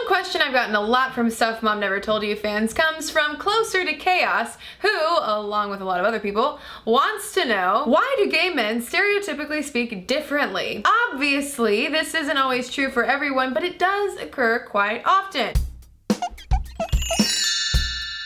question I've gotten a lot from Stuff Mom Never Told You fans comes from Closer to Chaos, who, along with a lot of other people, wants to know, why do gay men stereotypically speak differently? Obviously, this isn't always true for everyone, but it does occur quite often.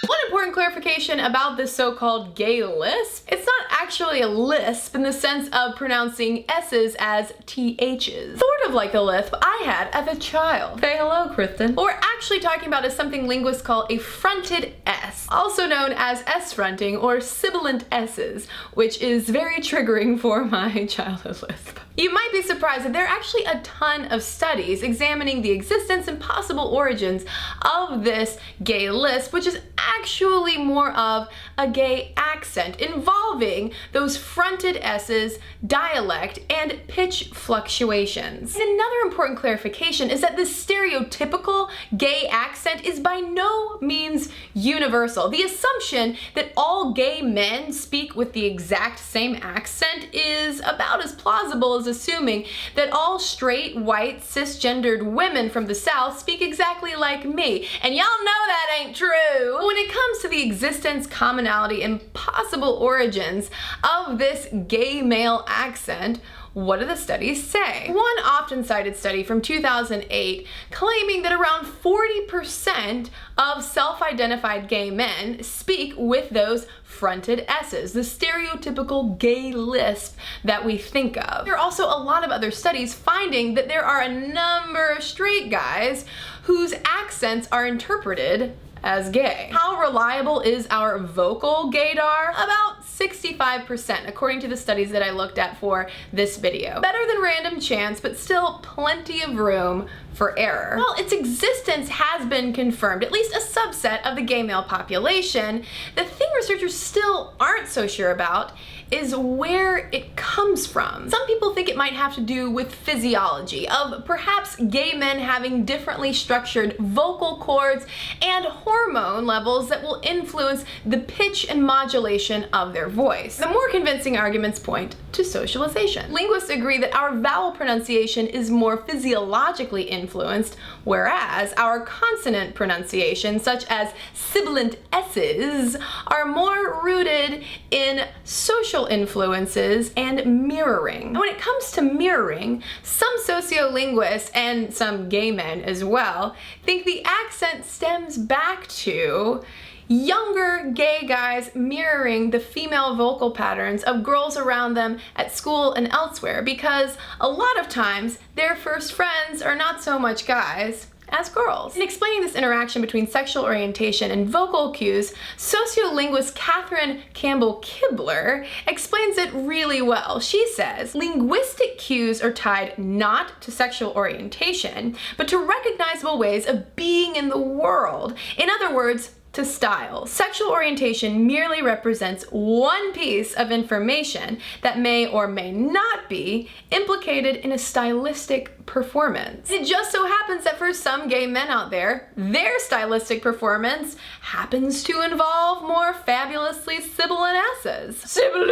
One important clarification about this so-called gay lisp, it's not actually a lisp in the sense of pronouncing S's as THs. Sort of like the lisp I had as a child. Say hello, Cristen. What we're actually talking about is something linguists call a fronted S, also known as S-fronting or sibilant S's, which is very triggering for my childhood lisp. You might be surprised that there are actually a ton of studies examining the existence and possible origins of this gay lisp, which is actually more of a gay accent involving those fronted S's, dialect, and pitch fluctuations. And another important clarification is that this stereotypical gay accent is by no means universal. The assumption that all gay men speak with the exact same accent is about as plausible as assuming that all straight, white, cisgendered women from the South speak exactly like me. And y'all know that ain't true. When it comes to the existence, commonality, and possible origins of this gay male accent, what do the studies say? One often cited study from 2008 claiming that around 40% of self-identified gay men speak with those fronted S's, the stereotypical gay lisp that we think of. There are also a lot of other studies finding that there are a number of straight guys whose accents are interpreted as gay. How reliable is our vocal gaydar? About 65%, according to the studies that I looked at for this video. Better than random chance, but still plenty of room for error. While its existence has been confirmed, at least a subset of the gay male population, the thing researchers still aren't so sure about is where it comes from. Some people think it might have to do with physiology, of perhaps gay men having differently structured vocal cords and hormone levels that will influence the pitch and modulation of their voice. The more convincing arguments point to socialization. Linguists agree that our vowel pronunciation is more physiologically influenced, whereas our consonant pronunciation, such as sibilant S's, are more rooted in social influences and mirroring. When it comes to mirroring, some sociolinguists, and some gay men as well, think the accent stems back to younger gay guys mirroring the female vocal patterns of girls around them at school and elsewhere, because a lot of times their first friends are not so much guys as girls. In explaining this interaction between sexual orientation and vocal cues, sociolinguist Catherine Campbell-Kibler explains it really well. She says, linguistic cues are tied not to sexual orientation, but to recognizable ways of being in the world. In other words, to style. Sexual orientation merely represents one piece of information that may or may not be implicated in a stylistic performance. It just so happens that for some gay men out there, their stylistic performance happens to involve more fabulously sibilant S's. Sibilant!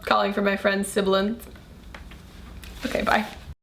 Calling for my friend sibilant. Okay, bye.